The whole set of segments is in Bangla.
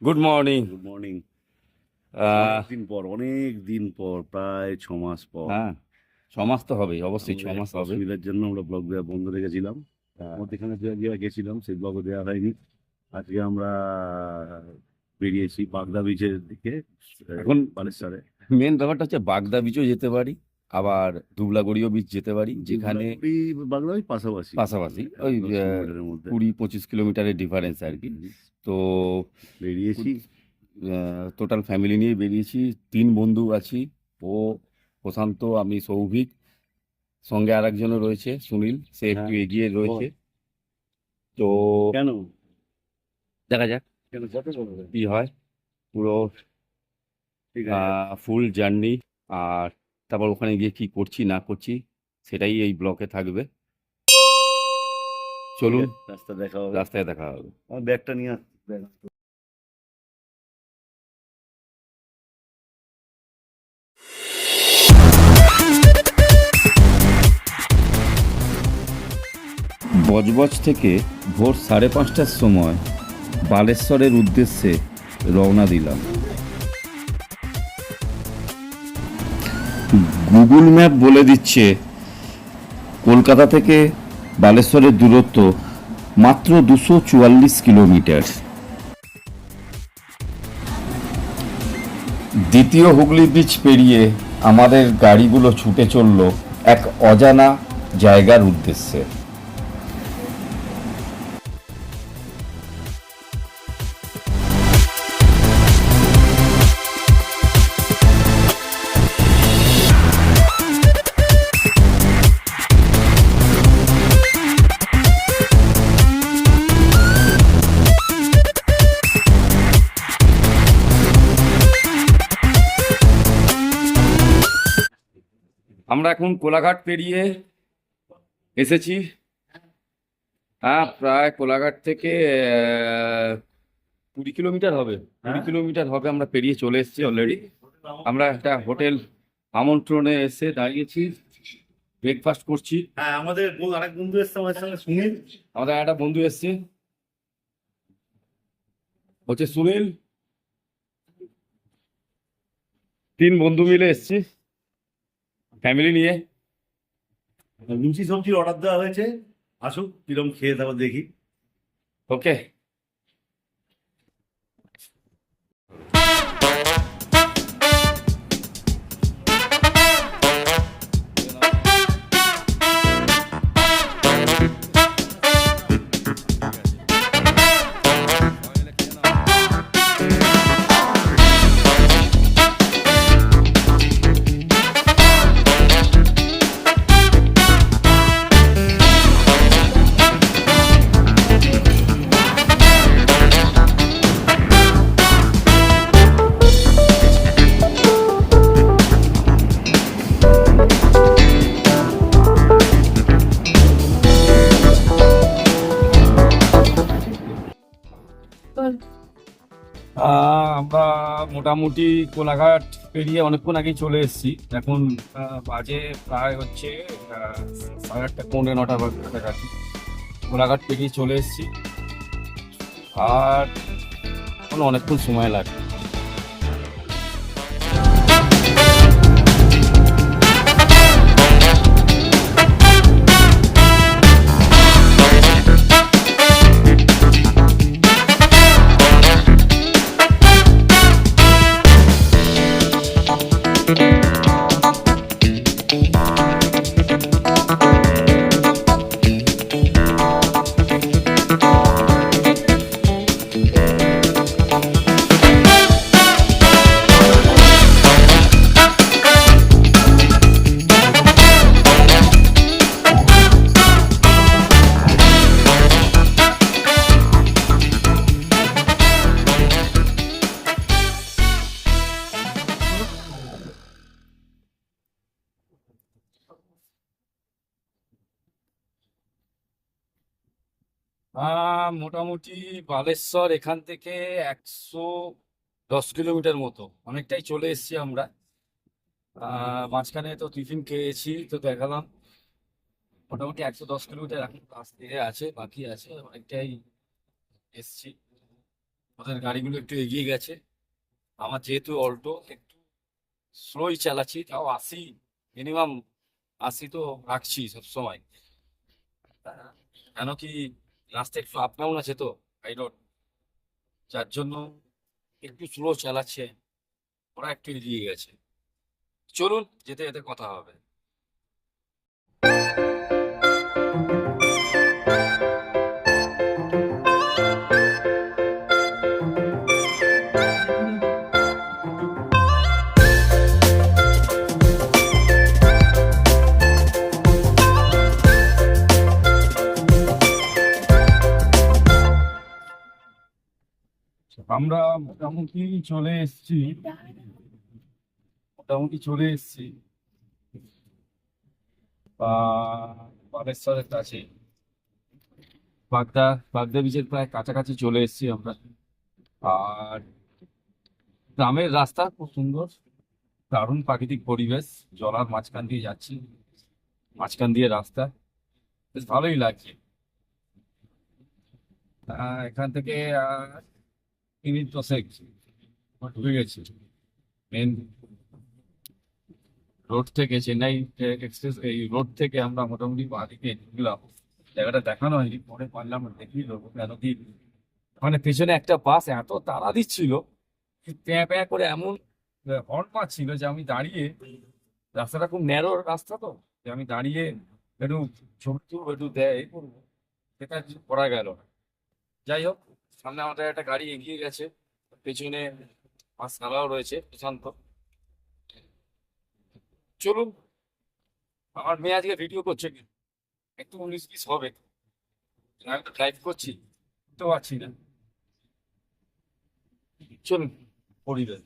Good morning. Good morning. আহ, অনেক দিন পর প্রায় 6 মাস পর হ্যাঁ, 6 মাস তো হবেই, অবশ্যই আমাদের 6 মাস একটা হবে। অসুবিধার জন্য আমরা ব্লগ দেওয়া বন্ধ রেখেছিলাম। হ্যাঁ, মধ্যখানে যে জায়গায় গেছিলাম সেই ব্লগে দেওয়া হয়নি। আজকে আমরা বেরিয়েছি বাগদা বিচের দিকে, এখন বালেশ্বরে। মেন ব্যাপারটা হচ্ছে বাগদা বিচও যেতে পারি, আবার দুবলাগড়িও বিচ যেতে পারি, যেখানে দুবলাগুড়ি বাগদা বিচ পাশাপাশি, পাশাপাশি এক ওই 10 কিলোমিটারের মধ্যে। 20-25 কিলোমিটারের ডিফারেন্স আর কি। হুম, তো বেরিয়েছি। টোটাল ফ্যামিলি নিয়ে বেরিয়েছি, 3 বন্ধু আছি। ও প্রশান্ত, আমি সৌভিক, সঙ্গে আর একজনও রয়েছে সুনীল, সে একটু হ্যাঁ, এগিয়ে রয়েছে। বল। তো কেন? দেখা যাক কেন কত বলবে? কি হয়। পুরো ঠিক আছে, ফুল জার্নি, আর তারপর ওখানে গিয়ে কি করছি না করছি সেটাই এই ব্লকে থাকবে। ঠিক চলুন, আছে, রাস্তা দেখা হবে। রাস্তায় দেখা হবে। আমার ব্যাগটা নিয়ে আসতে ব্যাগ। বজবজ থেকে ভোর 5:30টার সময় বালেশ্বরের উদ্দেশ্যে রওনা দিলাম। গুগল ম্যাপ বলে দিচ্ছে কলকাতা থেকে বালেশ্বরের দূরত্ব মাত্র 244 কিলোমিটার। দ্বিতীয় হুগলি বিচ পেরিয়ে আমাদের গাড়িগুলো ছুটে চলল এক অজানা জায়গার উদ্দেশ্যে। আমরা এখন কোলাঘাট পেরিয়ে এসেছি। হ্যাঁ, প্রায় কোলাঘাট থেকে 20 কিলোমিটার হবে, 20 কিলোমিটার হবে, আমরা পেরিয়ে চলে এসেছি অলরেডি। আমরা একটা হোটেল আমন্ত্রণে এসে দাঁড়িয়েছি, ব্রেকফাস্ট করছি। হ্যাঁ, আমাদের আরেক বন্ধু এসছে আমাদের সঙ্গে, সুনীল। আমাদের একটা বন্ধু এসছে, হচ্ছে সুনীল। 3 বন্ধু মিলে এসছি ফ্যামিলি নিয়ে। লুচি সবজির অর্ডার দেওয়া হয়েছে, আসুক কিরম খেয়ে তারপর দেখি। ওকে। আমরা মোটামুটি কোলাঘাট পেরিয়ে অনেকক্ষণ আগেই চলে এসেছি। এখন বাজে প্রায় হচ্ছে 8:30, 8:45 কাছাকাছি। কোলাঘাট পেরিয়ে চলে এসেছি, আর এখন অনেকক্ষণ সময় লাগবে। মোটামুটি বালেশ্বর এখান থেকে 110 কিলোমিটার মতো, অনেকটাই চলে এসেছি আমরা। মাঝখানে তো টিফিন খেয়েছি, তো দেখালাম। মোটামুটি 110 কিলোমিটার এখন আসতে আছে, বাকি আছে, অনেকটাই এসছি। ওদের গাড়িগুলো একটু এগিয়ে গেছে। আমার যেহেতু অল্টো, একটু স্লোই চালাচ্ছি, তাও 80, মিনিমাম 80 তো রাখছি সবসময়। কেন কি রাস্তা একটু আপ ডাউন আছে তো, হাই রোড, যার জন্য একটু স্লো চালাচ্ছে। ওরা একটু এগিয়ে গেছে। চলুন, যেতে যেতে কথা হবে। আমরা মোটামুটি চলে এসেছি, বালেশ্বরের কাছে। বাগদা বিচের প্রায় কাছাকাছি চলে এসেছি আমরা। আর গ্রামের রাস্তা খুব সুন্দর, দারুণ প্রাকৃতিক পরিবেশ, জলার মাঝখান দিয়ে যাচ্ছি, মাঝখান দিয়ে রাস্তা, বেশ ভালোই লাগছে। এখান থেকে মিনিট 10 ঢুকে গেছি মেন রোড থেকে, চেন্নাই এক্সপ্রেস এই রোড থেকে আমরা মোটামুটি বাদিকে ঢুকলাম। জায়গাটা দেখানো হয়নি, পরে পারলাম দেখিয়ে দেবো। কেন কি মানে পেছনে একটা বাস এত তাড়া দিচ্ছিল, প্যাঁ প্যাঁ করে এমন হর্ন মারছিল যে আমি দাঁড়িয়ে, রাস্তাটা খুব ন্যারো রাস্তা তো, যে আমি দাঁড়িয়ে একটু ছবি তুলবো, একটু দেয় এই করবো, সেটা করা গেল না। যাই হোক, সামনে আমাদের একটা গাড়ি এগিয়ে গেছে, পেছনে বাস চালাও রয়েছে প্রশান্ত। চলুন, আমার মেয়ে আজকে ভিডিও করছে, একটু 19-20 হবে। আমি তো ড্রাইভ করছি, বুঝতে পারছি না। চলুন, পরিবেশ।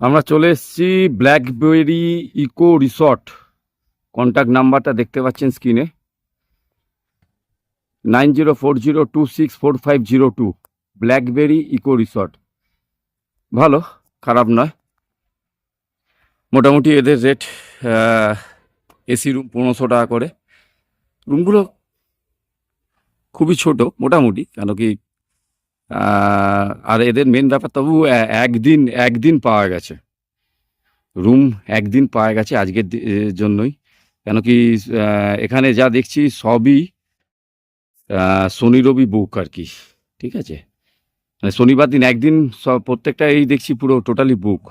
আমরা চলে এসেছি ব্ল্যাকবেরি ইকো রিসর্ট। কন্ট্যাক্ট নাম্বারটা দেখতে পাচ্ছেন স্ক্রিনে, 9040264502। ব্ল্যাকবেরি ইকো রিসর্ট ভালো, খারাপ নয়। মোটামুটি এদের রেট, এসি রুম 1500 টাকা করে। রুমগুলো খুবই ছোট মোটামুটি, কেন কি আর এদের মেন ব্যাপার, তবু একদিন পাওয়া গেছে রুম, একদিন পাওয়া গেছে আজকের জন্যই। কেন কি এখানে যা দেখছি সবই শনি রবি বুক আর কি, ঠিক আছে, মানে শনিবার দিন একদিন সব প্রত্যেকটা এই দেখছি পুরো totally book.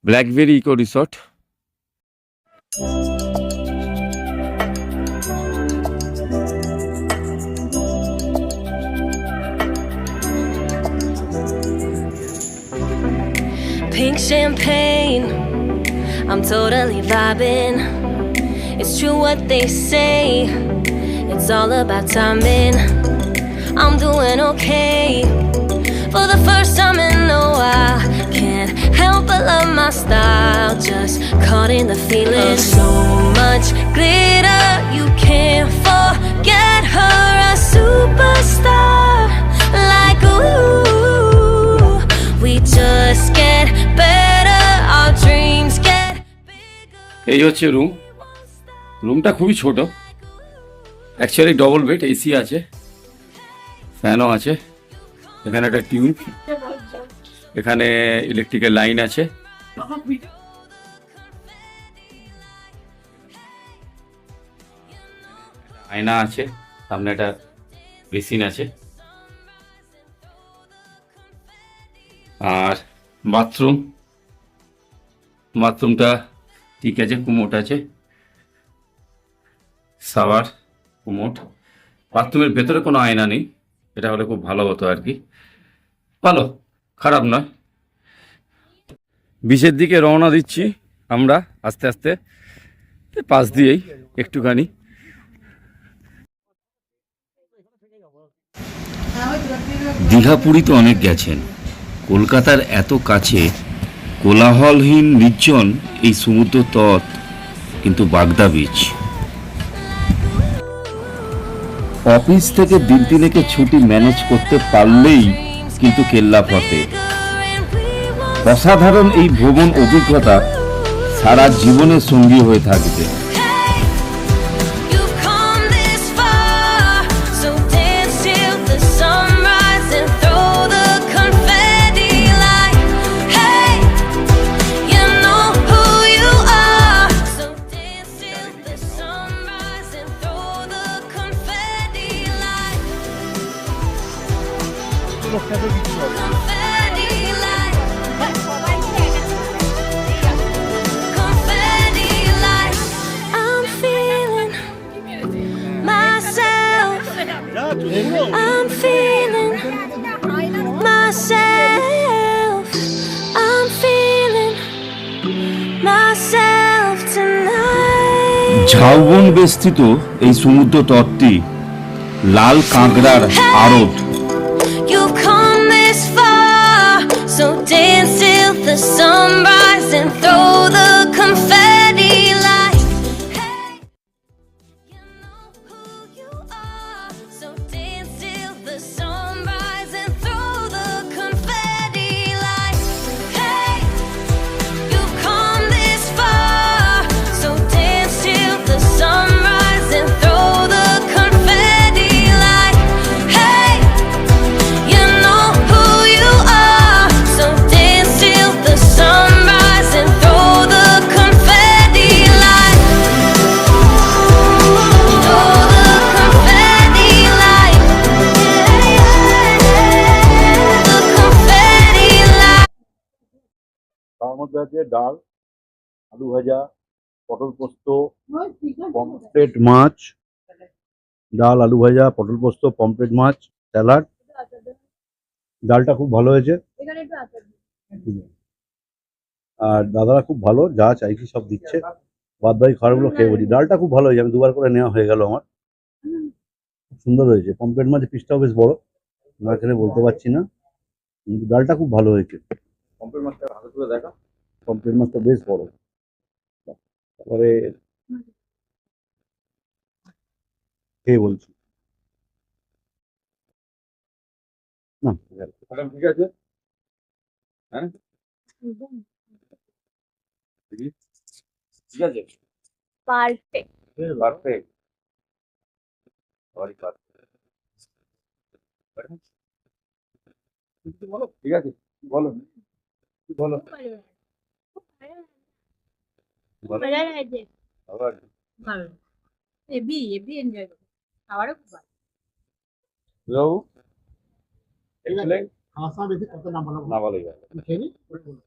Blackberry Eco Resort. Pink champagne, I'm totally vibing. It's true what they say, it's all about timing. I'm doing okay, for the first time in a while. Can't help but love my style, just caught in the feeling. So much glitter, you can't forget her, a superstar. Like ooh, we just get better, our dreams get bigger. এই হচ্ছে রুমটা খুবই ছোট, অ্যাকচুয়ালি ডবল বেড, এসি আছে, ফ্যানও আছে, এখানে একটা টিউব, এখানে ইলেকট্রিকের লাইন আছে। আয়না আছে, সামনে একটা বেসিন আছে, আর বাথরুমটা ঠিক আছে, কুমোট আছে, শাওয়ার, কুমোট। বাথরুমের ভেতরে কোনো আয়না নেই, এটা হলে খুব ভালো হতো আর কি। ভালো, খারাপ নয়। বিচের দিকে রওনা দিচ্ছি আমরা আস্তে আস্তে, পাশ দিয়েই একটুখানি। দীঘা পুরী তো অনেক গেছেন, কলকাতার এত কাছে কোলাহলহীন নির্জন এই সমুদ্র তট কিন্তু বাগদা বিচ। অফিস থেকে দিন তিনেকে ছুটি ম্যানেজ করতে পারলেই কিন্তু কেল্লা ফতে। অসাধারণ এই ভ্রমণ অভিজ্ঞতা সারা জীবনের সঙ্গী হয়ে থাকবে। You've come this ঝাউবন বেষ্টিত এই সমুদ্র তটটি লাল কাঁকড়ার আড়ত। You've come this far, so dance till the sunrise and throw the confetti like, hey, you know who you are. So dance till the sunrise and throw the confetti like, hey, you've come this far, so dance till the sunrise and throw the confetti like, hey, you know who you are. So dance till the sunrise and throw the confetti like, throw the confetti like, the confetti like. তার মধ্যে আছে ডাল, আলু ভাজা, পটল পোস্ত, পমফ্রেট মাছ, ডাল, আলু ভাজা, পটল পোস্ত, পমফ্রেট মাছ, স্যালাড। ডালটা খুব ভালো হয়েছে আর দাদারা খুব ভালো, যা চাইছি সব দিচ্ছে। বাদ বাকি খাবারগুলো খেয়ে বলছি, ডালটা খুব ভালো হয়েছে, আমি দুবার করে নেওয়া হয়ে গেল আমার। খুব সুন্দর হয়েছে। পমফ্রেট মাছের পিসটাও বেশ বড়, না খেলে বলতে পারছি না, কিন্তু ডালটা খুব ভালো হয়েছে। পমফ্রেট মাছটা ভালো করে দেখা, পমফ্রেট মাছটা বেশ বড়। তারপরে খেয়ে বলছি না, ঠিক আছে। হ্যাঁ ঠিক আছে, Perfect. পারফেক্ট। বলো, ঠিক আছে, বলো বলো বলো। আবার ভালো এবি এনজয় করো খাবারও খুব ভালো বাবু এক্সেলেন্ট, খাওয়ার সময় বেশি কত না বলো না ভালোই ভালো। খেয়ে নি পরে বলো।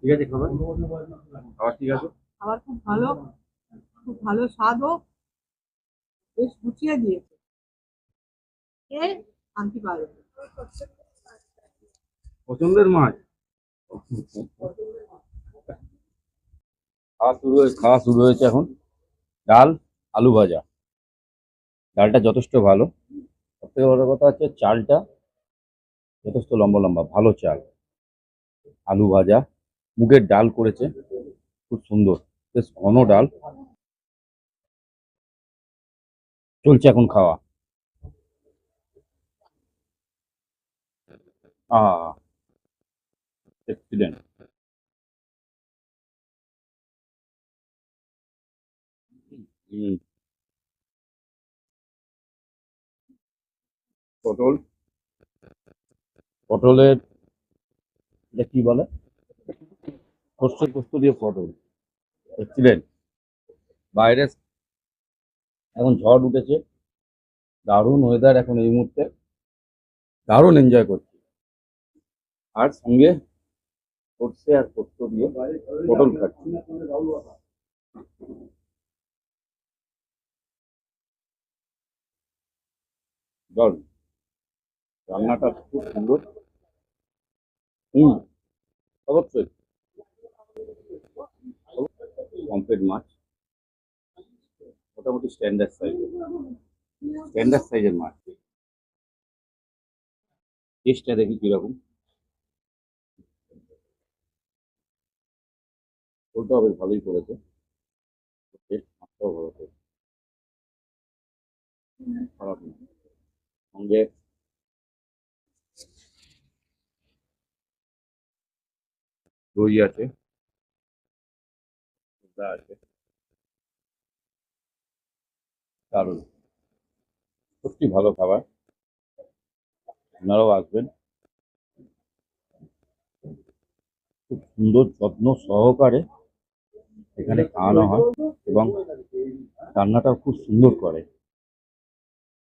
ঠিক আছে, খাবার খাবার ঠিক আছে। খাবার খুব ভালো স্বাদও বেশ গুছিয়ে দিয়েছে এ শান্তি পাবে পছন্দের মাছ। খাওয়া শুরু হয়েছে এখন। ডাল, আলু ভাজা। ডালটা যথেষ্ট ভালো, সব থেকে বড় কথা হচ্ছে চালটা যথেষ্ট লম্বা লম্বা, ভালো চাল। আলু ভাজা, মুগের ডাল করেছে, খুব সুন্দর, বেশ ঘন ডাল। চলছে এখন খাওয়া। এক্সিলেন্ট। পটলের এটা কি বলে, সর্ষে পোস্ত দিয়ে পটল, এক্সিলেন্ট। বাইরে এখন ঝড় উঠেছে, দারুণ ওয়েদার এখন এই মুহূর্তে, দারুণ এনজয় করছি। আর সঙ্গে সর্ষে আর পোস্ত দিয়ে পটল খাচ্ছি। দারুণ, রান্নাটা খুব সুন্দর। অবশ্যই পমফ্রেট মাছ মোটামুটি স্ট্যান্ডার্ড সাইজের মাছ। টেস্টটা দেখি কিরকম। ওটাও বেশ ভালোই করেছে, টেস্ট মাছটাও ভালো করেছে, খারাপ না। সঙ্গে দই আছে, আছে, দারুণ, সত্যি ভালো খাবার। আপনারাও আসবেন, খুব সুন্দর যত্ন সহকারে এখানে খাওয়ানো হয় এবং রান্নাটাও খুব সুন্দর করে।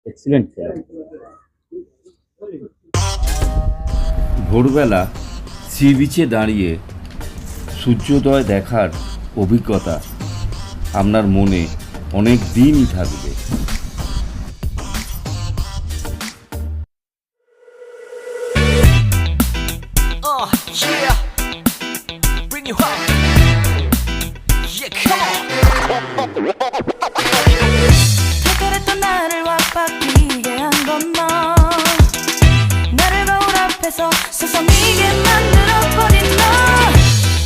এক্সিলেন্ট খেলা। ভোরবেলা সি বিচে দাঁড়িয়ে সূর্যোদয় দেখার অভিজ্ঞতা আপনার মনে অনেক দিনই থাকবে। 속에서 세상이게 만들어버린 너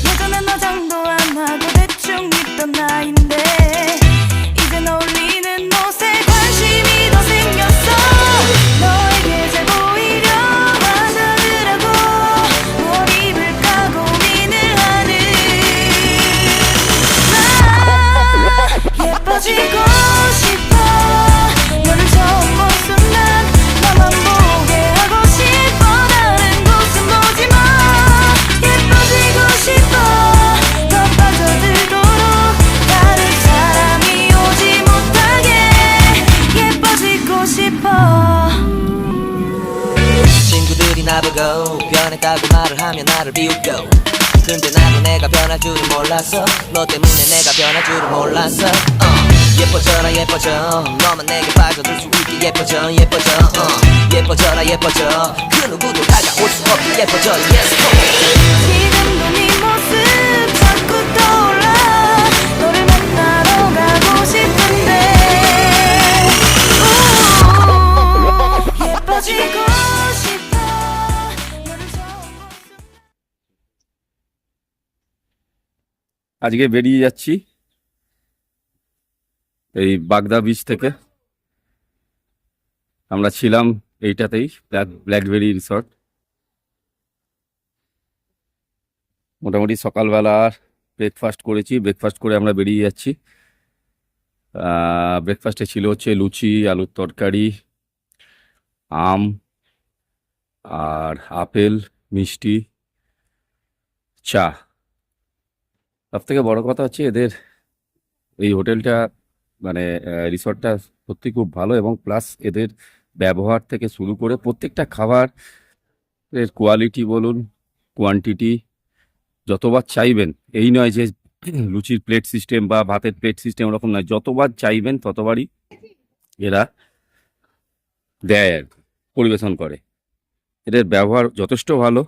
예전엔 화장도 안 하고 대충 입던 나인데 이젠 어울리는 옷에 관심이 더 생겼어 너에게 잘 보이려 화장을 하고 뭘 입을까 고민을 하는 나 예뻐지고 싶어 너를 처음 본 순간 나만 보게 하고 싶어 다른 곳은 보지 마 예뻐지고 싶어 더 빠져들도록 다른 사람이 오지 못하게 예뻐지고 싶어 친구들이 나보고 변했다고 말을 하면 나를 비웃고 근데 나도 내가 변할 줄은 몰랐어 너 때문에 내가 변할 줄은 몰랐어 예뻐져라 예뻐져 너만 내게 빠져들 수 있게 예뻐져 예뻐져 예뻐져라 예뻐져 그 누구도 다가올 수 없게 예뻐져 Yes 지금도 네 모습 자꾸 떠올라 너를 만나러 가고 싶은데 우 예뻐지고 싶어 너를 처음 본 순간 আজকে বেরিয়ে যাচ্ছি এই বাগদা বিচ থেকে। আমরা ছিলাম এইটাতেই ব্ল্যাকবেরি রিসর্ট। মোটামুটি সকালবেলা ব্রেকফাস্ট করেছি, ব্রেকফাস্ট করে আমরা বেরিয়ে যাচ্ছি। ব্রেকফাস্টে ছিল হচ্ছে লুচি, আলুর তরকারি, আম আর আপেল, মিষ্টি, চা। সব থেকে বড় কথা হচ্ছে এদের এই হোটেলটা মানে রিসর্টটা সত্যি খুব ভালো এবং প্লাস এদের ব্যবহার থেকে শুরু করে প্রত্যেকটা খাবার এর কোয়ালিটি বলুন, কোয়ান্টিটি যতবার চাইবেন, এই নয় যে লুচির প্লেট সিস্টেম বা ভাতের প্লেট সিস্টেম ওরকম নয়, যতবার চাইবেন ততবারই এরা দেয় আর কি, পরিবেশন করে। এদের ব্যবহার যথেষ্ট ভালো।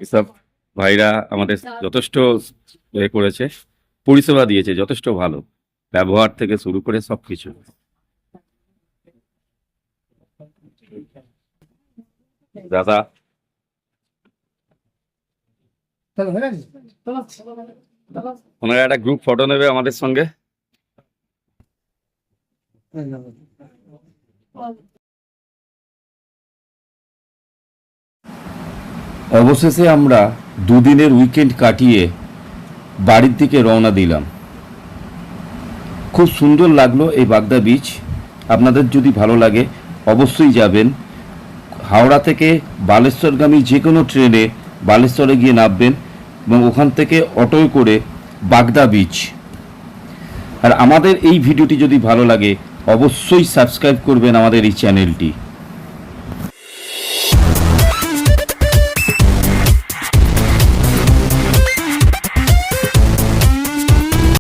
এসব ভাইরা আমাদের যথেষ্ট করেছে, পরিষেবা দিয়েছে যথেষ্ট ভালো, ব্যবহার থেকে শুরু করে সবকিছু। দাদা ওনারা একটা গ্রুপ ফটো নেবে আমাদের সঙ্গে। অবশেষে আমরা দুদিনের উইকেন্ড কাটিয়ে বাড়ির দিকে রওনা দিলাম। খুব সুন্দর লাগলো এই বাগদা বিচ। আপনাদের যদি ভালো লাগে অবশ্যই যাবেন। হাওড়া থেকে বালেশ্বরগামী যে কোনো ট্রেনে বালেশ্বরে গিয়ে নামবেন এবং ওখান থেকে অটোয় করে বাগদা বিচ। আর আমাদের এই ভিডিওটি যদি ভালো লাগে অবশ্যই সাবস্ক্রাইব করবেন আমাদের এই চ্যানেলটি।